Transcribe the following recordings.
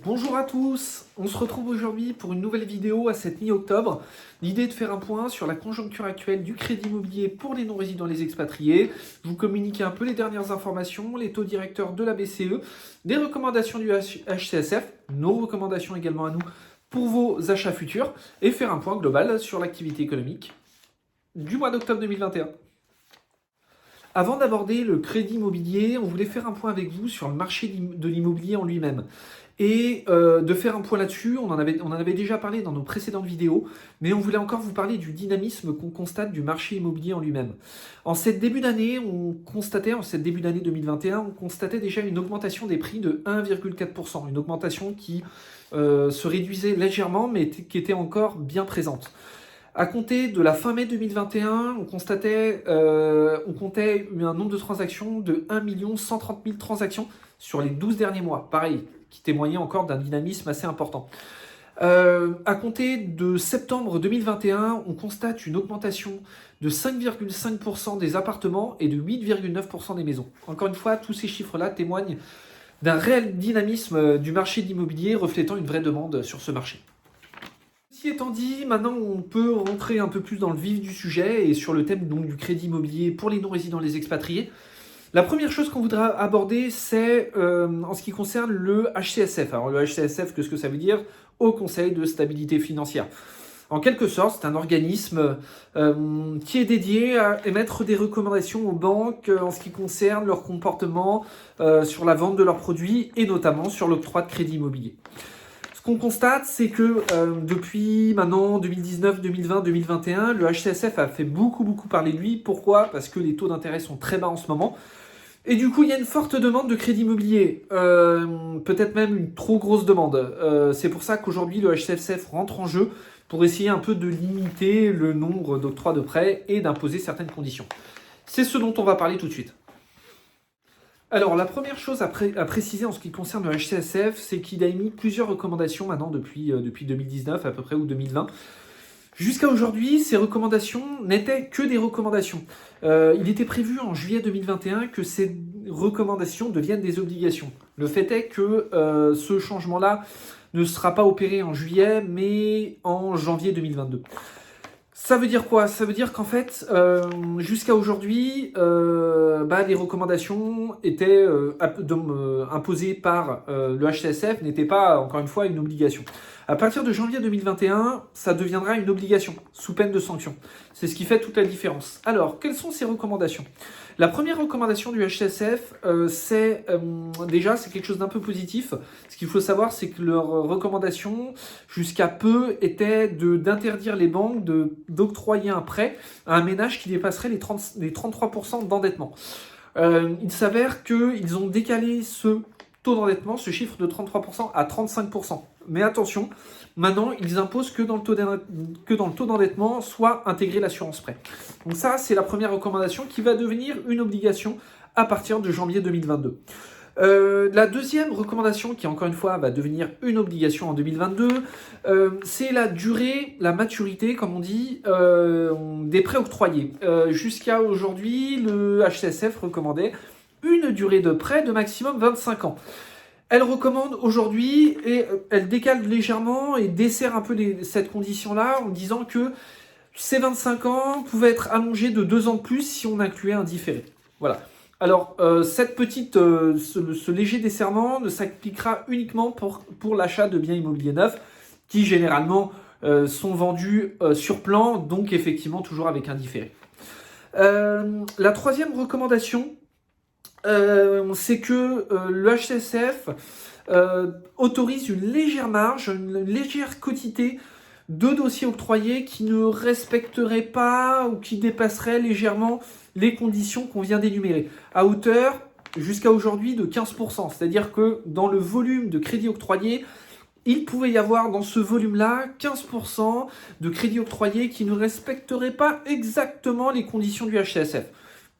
Bonjour à tous, on se retrouve aujourd'hui pour une nouvelle vidéo à cette mi-octobre. L'idée est de faire un point sur la conjoncture actuelle du crédit immobilier pour les non-résidents et les expatriés. Je vous communique un peu les dernières informations, les taux directeurs de la BCE, des recommandations du HCSF, nos recommandations également à nous pour vos achats futurs et faire un point global sur l'activité économique du mois d'octobre 2021. Avant d'aborder le crédit immobilier, on voulait faire un point avec vous sur le marché de l'immobilier en lui-même. Et de faire un point là-dessus, on en avait déjà parlé dans nos précédentes vidéos, mais on voulait encore vous parler du dynamisme qu'on constate du marché immobilier en lui-même. En cette début d'année 2021, on constatait déjà une augmentation des prix de 1,4%, une augmentation qui se réduisait légèrement, mais qui était encore bien présente. À compter de la fin mai 2021, on comptait un nombre de transactions de 1 130 000 transactions sur les 12 derniers mois. Pareil, qui témoignait encore d'un dynamisme assez important. À compter de septembre 2021, on constate une augmentation de 5,5% des appartements et de 8,9% des maisons. Encore une fois, tous ces chiffres-là témoignent d'un réel dynamisme du marché de l'immobilier, reflétant une vraie demande sur ce marché. Ceci étant dit, maintenant on peut rentrer un peu plus dans le vif du sujet et sur le thème donc, du crédit immobilier pour les non-résidents et les expatriés. La première chose qu'on voudra aborder, c'est en ce qui concerne le HCSF. Alors le HCSF, qu'est-ce que ça veut dire? Haut Conseil de stabilité financière. En quelque sorte, c'est un organisme qui est dédié à émettre des recommandations aux banques en ce qui concerne leur comportement sur la vente de leurs produits et notamment sur l'octroi de crédit immobilier. Ce qu'on constate, c'est que depuis maintenant 2019, 2020, 2021, le HCSF a fait beaucoup parler de lui. Pourquoi? Parce que les taux d'intérêt sont très bas en ce moment. Et du coup, il y a une forte demande de crédit immobilier, peut-être même une trop grosse demande. C'est pour ça qu'aujourd'hui, le HCSF rentre en jeu pour essayer un peu de limiter le nombre d'octrois de prêts et d'imposer certaines conditions. C'est ce dont on va parler tout de suite. Alors, la première chose à préciser en ce qui concerne le HCSF, c'est qu'il a émis plusieurs recommandations maintenant depuis 2019 à peu près ou 2020. Jusqu'à aujourd'hui, ces recommandations n'étaient que des recommandations. Il était prévu en juillet 2021 que ces recommandations deviennent des obligations. Le fait est que ce changement-là ne sera pas opéré en juillet, mais en janvier 2022. Ça veut dire quoi? Ça veut dire qu'en fait, jusqu'à aujourd'hui, les recommandations étaient imposées par le HCSF, n'étaient pas, encore une fois, une obligation. À partir de janvier 2021, ça deviendra une obligation, sous peine de sanction. C'est ce qui fait toute la différence. Alors, quelles sont ces recommandations? La première recommandation du HCSF, c'est quelque chose d'un peu positif. Ce qu'il faut savoir, c'est que leur recommandation, jusqu'à peu, était d'interdire les banques d'octroyer un prêt à un ménage qui dépasserait les 33% d'endettement. Il s'avère qu'ils ont décalé ce taux d'endettement, ce chiffre de 33% à 35%. Mais attention, maintenant, ils imposent que dans le taux d'endettement soit intégré l'assurance prêt. Donc ça, c'est la première recommandation qui va devenir une obligation à partir de janvier 2022. La deuxième recommandation, qui encore une fois va devenir une obligation en 2022, c'est la durée, la maturité, comme on dit, des prêts octroyés. Jusqu'à aujourd'hui, le HCSF recommandait une durée de prêt de maximum 25 ans. Elle recommande aujourd'hui et elle décale légèrement et dessert un peu cette condition-là en disant que ces 25 ans pouvaient être allongés de 2 ans de plus si on incluait un différé. Voilà. Alors, ce léger desserrement ne s'appliquera uniquement pour l'achat de biens immobiliers neufs qui généralement sont vendus sur plan, donc effectivement toujours avec un différé. La troisième recommandation, c'est que le HCSF autorise une légère marge, une légère quotité de dossiers octroyés qui ne respecteraient pas ou qui dépasseraient légèrement les conditions qu'on vient d'énumérer, à hauteur jusqu'à aujourd'hui de 15%. C'est-à-dire que dans le volume de crédit octroyé, il pouvait y avoir dans ce volume-là 15% de crédit octroyé qui ne respecteraient pas exactement les conditions du HCSF.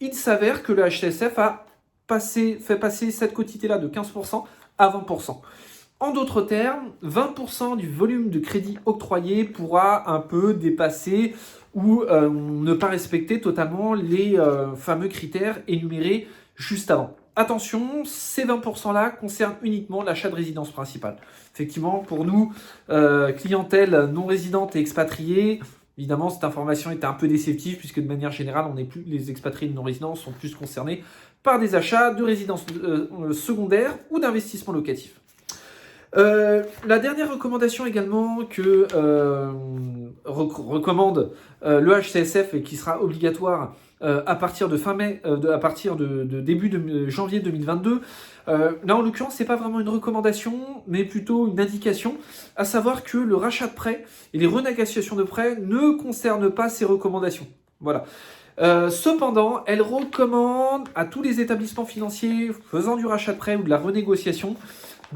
Il s'avère que le HCSF a fait passer cette quotité-là de 15% à 20%. En d'autres termes, 20% du volume de crédit octroyé pourra un peu dépasser ou ne pas respecter totalement les fameux critères énumérés juste avant. attention, ces 20%-là concernent uniquement l'achat de résidence principale. Effectivement, pour nous, clientèle non résidente et expatriée, évidemment, cette information était un peu déceptive puisque de manière générale, les expatriés non résidents sont plus concernés par des achats de résidences secondaires ou d'investissements locatifs. La dernière recommandation également que recommande le HCSF et qui sera obligatoire à partir de fin mai, à partir de début de janvier 2022. Là, en l'occurrence, c'est pas vraiment une recommandation, mais plutôt une indication, à savoir que le rachat de prêts et les renégociations de prêts ne concernent pas ces recommandations. Voilà. Cependant, elle recommande à tous les établissements financiers faisant du rachat de prêts ou de la renégociation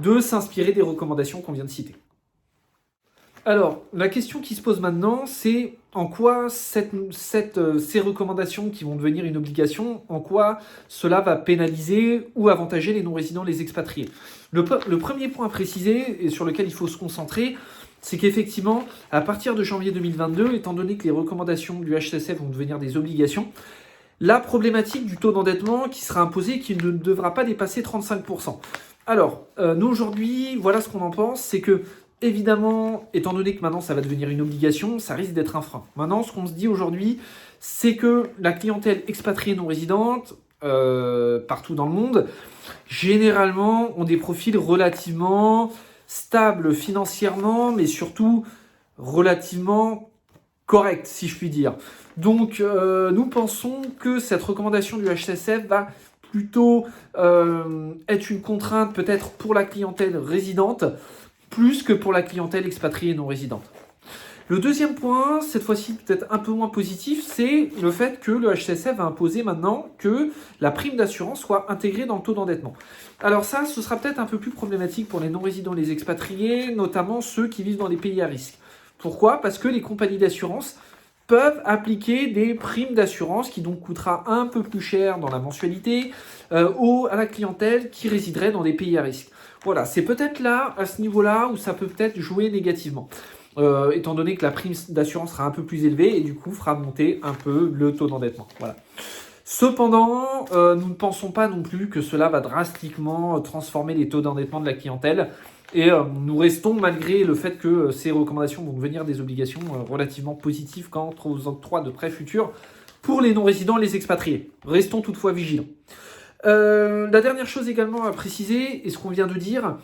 de s'inspirer des recommandations qu'on vient de citer. Alors, la question qui se pose maintenant, c'est en quoi ces recommandations qui vont devenir une obligation, en quoi cela va pénaliser ou avantager les non-résidents, les expatriés. Le premier point à préciser, et sur lequel il faut se concentrer, c'est qu'effectivement, à partir de janvier 2022, étant donné que les recommandations du HCSF vont devenir des obligations, la problématique du taux d'endettement qui sera imposé et qui ne devra pas dépasser 35%. Alors, nous aujourd'hui, voilà ce qu'on en pense, c'est que, évidemment, étant donné que maintenant ça va devenir une obligation, ça risque d'être un frein. Maintenant, ce qu'on se dit aujourd'hui, c'est que la clientèle expatriée non résidente, partout dans le monde, généralement ont des profils relativement stables financièrement, mais surtout relativement corrects, si je puis dire. Donc, nous pensons que cette recommandation du HCSF va plutôt être une contrainte peut-être pour la clientèle résidente, plus que pour la clientèle expatriée non résidente. Le deuxième point, cette fois-ci peut-être un peu moins positif, c'est le fait que le HCSF va imposer maintenant que la prime d'assurance soit intégrée dans le taux d'endettement. Alors ça, ce sera peut-être un peu plus problématique pour les non-résidents et les expatriés, notamment ceux qui vivent dans des pays à risque. Pourquoi ? Parce que les compagnies d'assurance peuvent appliquer des primes d'assurance qui donc coûtera un peu plus cher dans la mensualité à la clientèle qui résiderait dans des pays à risque. Voilà, c'est peut-être là, à ce niveau-là, où ça peut peut-être jouer négativement. Étant donné que la prime d'assurance sera un peu plus élevée et du coup fera monter un peu le taux d'endettement. Voilà. Cependant, nous ne pensons pas non plus que cela va drastiquement transformer les taux d'endettement de la clientèle. Et nous restons, malgré le fait que ces recommandations vont devenir des obligations relativement positives quant aux octrois de prêts futurs pour les non-résidents et les expatriés. Restons toutefois vigilants. La dernière chose également à préciser, et ce qu'on vient de dire,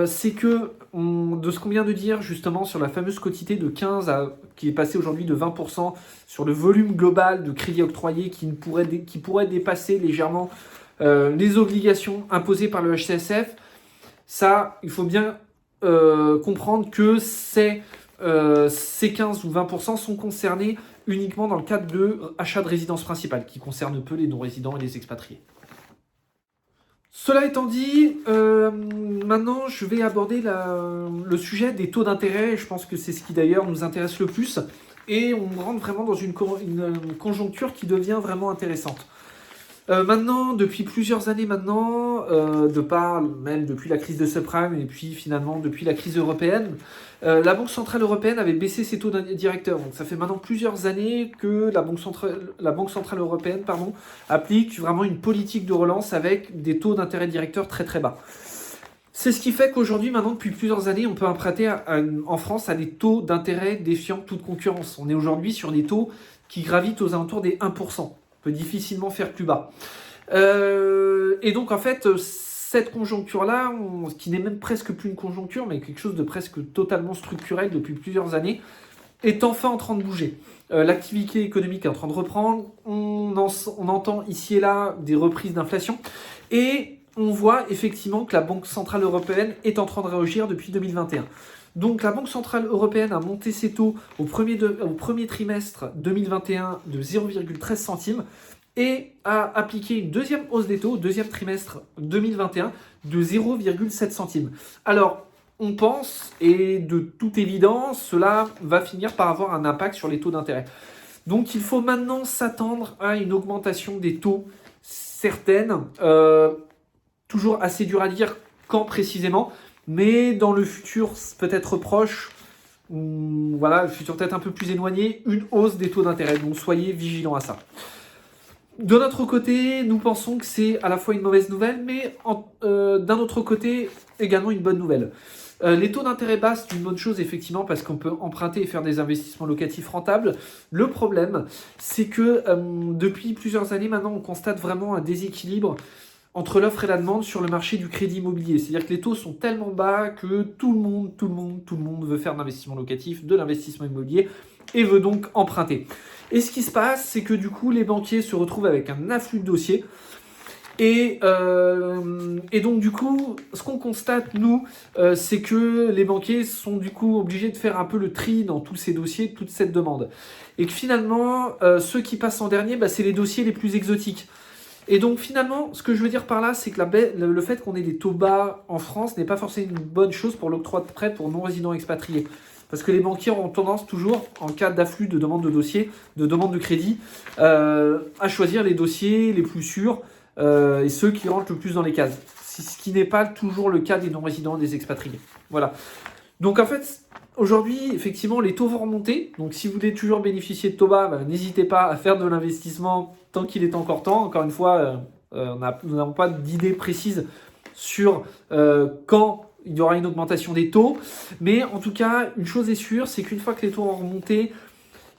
c'est que de ce qu'on vient de dire justement sur la fameuse quotité de 15 qui est passée aujourd'hui de 20% sur le volume global de crédits octroyés qui pourrait dépasser légèrement les obligations imposées par le HCSF, ça, il faut bien comprendre que ces 15 ou 20% sont concernés uniquement dans le cadre de achat de résidence principale, qui concerne peu les non-résidents et les expatriés. Cela étant dit, maintenant je vais aborder le sujet des taux d'intérêt. Je pense que c'est ce qui d'ailleurs nous intéresse le plus. Et on rentre vraiment dans une conjoncture qui devient vraiment intéressante. Maintenant, depuis plusieurs années maintenant, même depuis la crise de subprime et puis finalement depuis la crise européenne, la Banque Centrale Européenne avait baissé ses taux directeurs. Donc ça fait maintenant plusieurs années que la Banque Centrale Européenne applique vraiment une politique de relance avec des taux d'intérêt directeurs très très bas. C'est ce qui fait qu'aujourd'hui, maintenant, depuis plusieurs années, on peut emprunter en France à des taux d'intérêt défiant toute concurrence. On est aujourd'hui sur des taux qui gravitent aux alentours des 1%. Peut difficilement faire plus bas. Et donc en fait, cette conjoncture-là, qui n'est même presque plus une conjoncture, mais quelque chose de presque totalement structurel depuis plusieurs années, est enfin en train de bouger. L'activité économique est en train de reprendre, on entend ici et là des reprises d'inflation, et on voit effectivement que la Banque Centrale Européenne est en train de réagir depuis 2021. Donc la Banque Centrale Européenne a monté ses taux au premier trimestre 2021 de 0,13 centimes et a appliqué une deuxième hausse des taux au deuxième trimestre 2021 de 0,7 centimes. Alors, on pense, et de toute évidence, cela va finir par avoir un impact sur les taux d'intérêt. Donc il faut maintenant s'attendre à une augmentation des taux certaine, toujours assez dur à dire quand précisément, mais dans le futur peut-être proche, voilà, le futur peut-être un peu plus éloigné, une hausse des taux d'intérêt. Donc soyez vigilants à ça. De notre côté, nous pensons que c'est à la fois une mauvaise nouvelle, mais d'un autre côté, également une bonne nouvelle. Les taux d'intérêt bas, c'est une bonne chose, effectivement, parce qu'on peut emprunter et faire des investissements locatifs rentables. Le problème, c'est que depuis plusieurs années maintenant, on constate vraiment un déséquilibre entre l'offre et la demande sur le marché du crédit immobilier. C'est-à-dire que les taux sont tellement bas que tout le monde veut faire de l'investissement locatif, de l'investissement immobilier, et veut donc emprunter. Et ce qui se passe, c'est que du coup, les banquiers se retrouvent avec un afflux de dossiers. Et donc du coup, ce qu'on constate, nous, c'est que les banquiers sont du coup obligés de faire un peu le tri dans tous ces dossiers, toute cette demande. Et que finalement, ceux qui passent en dernier, c'est les dossiers les plus exotiques. Et donc finalement, ce que je veux dire par là, c'est que le fait qu'on ait des taux bas en France n'est pas forcément une bonne chose pour l'octroi de prêts pour non-résidents expatriés. Parce que les banquiers ont tendance toujours, en cas d'afflux de demande de dossier, de demande de crédit, à choisir les dossiers les plus sûrs et ceux qui rentrent le plus dans les cases. Ce qui n'est pas toujours le cas des non-résidents, des expatriés. Voilà. Donc en fait, aujourd'hui, effectivement, les taux vont remonter. Donc si vous voulez toujours bénéficier de taux bas, n'hésitez pas à faire de l'investissement tant qu'il est encore temps. Encore une fois, nous n'avons pas d'idée précise sur quand il y aura une augmentation des taux. Mais en tout cas, une chose est sûre, c'est qu'une fois que les taux vont remonter,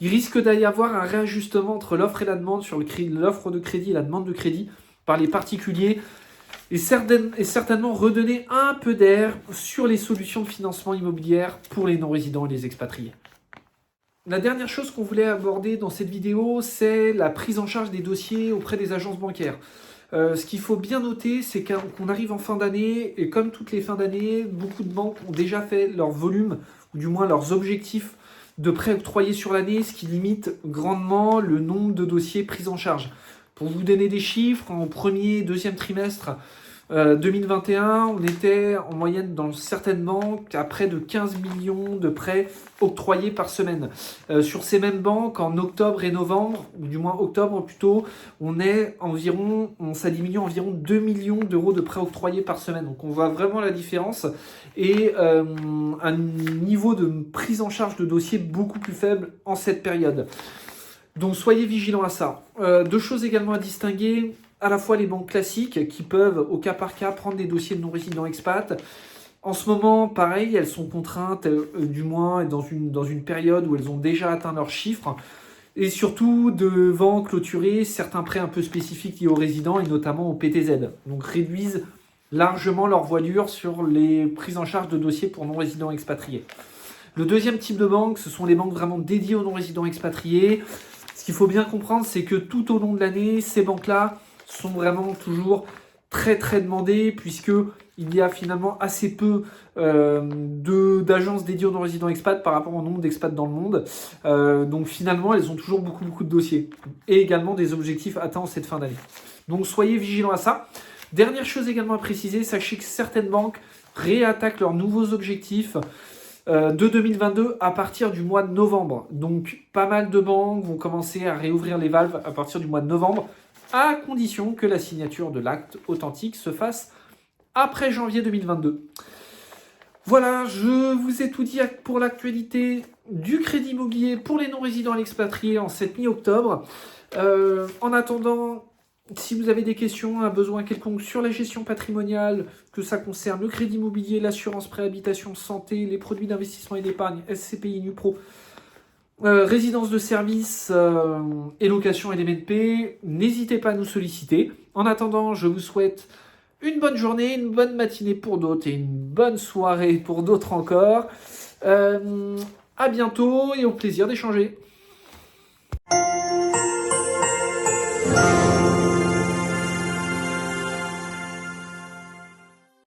il risque d'y avoir un réajustement entre l'offre et la demande sur l'offre de crédit et la demande de crédit par les particuliers. Et certainement redonner un peu d'air sur les solutions de financement immobilier pour les non-résidents et les expatriés. La dernière chose qu'on voulait aborder dans cette vidéo, c'est la prise en charge des dossiers auprès des agences bancaires. Ce qu'il faut bien noter, c'est qu'on arrive en fin d'année, et comme toutes les fins d'année, beaucoup de banques ont déjà fait leur volume, ou du moins leurs objectifs de prêts octroyés sur l'année, ce qui limite grandement le nombre de dossiers pris en charge. Pour vous donner des chiffres, en premier et deuxième trimestre 2021, on était en moyenne dans certaines banques à près de 15 millions de prêts octroyés par semaine. Sur ces mêmes banques, en octobre et novembre, ou du moins octobre plutôt, ça diminue environ 2 millions d'euros de prêts octroyés par semaine. Donc on voit vraiment la différence et un niveau de prise en charge de dossiers beaucoup plus faible en cette période. Donc soyez vigilants à ça. Deux choses également à distinguer, à la fois les banques classiques qui peuvent au cas par cas prendre des dossiers de non-résidents expat. En ce moment, pareil, elles sont contraintes, du moins dans une période où elles ont déjà atteint leurs chiffres, et surtout devant clôturer certains prêts un peu spécifiques liés aux résidents et notamment au PTZ. Donc réduisent largement leur voilure sur les prises en charge de dossiers pour non-résidents expatriés. Le deuxième type de banque, ce sont les banques vraiment dédiées aux non-résidents expatriés. Ce qu'il faut bien comprendre, c'est que tout au long de l'année, ces banques-là sont vraiment toujours très très demandées, puisqu'il y a finalement assez peu d'agences dédiées aux non-résidents expats par rapport au nombre d'expats dans le monde. Donc finalement, elles ont toujours beaucoup de dossiers et également des objectifs atteints en cette fin d'année. Donc soyez vigilants à ça. Dernière chose également à préciser, sachez que certaines banques réattaquent leurs nouveaux objectifs de 2022 à partir du mois de novembre. Donc pas mal de banques vont commencer à réouvrir les valves à partir du mois de novembre, à condition que la signature de l'acte authentique se fasse après janvier 2022. Voilà, je vous ai tout dit pour l'actualité du crédit immobilier pour les non-résidents et expatriés en cette mi-octobre. En attendant, si vous avez des questions, un besoin quelconque sur la gestion patrimoniale, que ça concerne le crédit immobilier, l'assurance préhabitation, santé, les produits d'investissement et d'épargne, SCPI, NUPRO, résidence de service et location LMNP, n'hésitez pas à nous solliciter. En attendant, je vous souhaite une bonne journée, une bonne matinée pour d'autres et une bonne soirée pour d'autres encore. À bientôt et au plaisir d'échanger.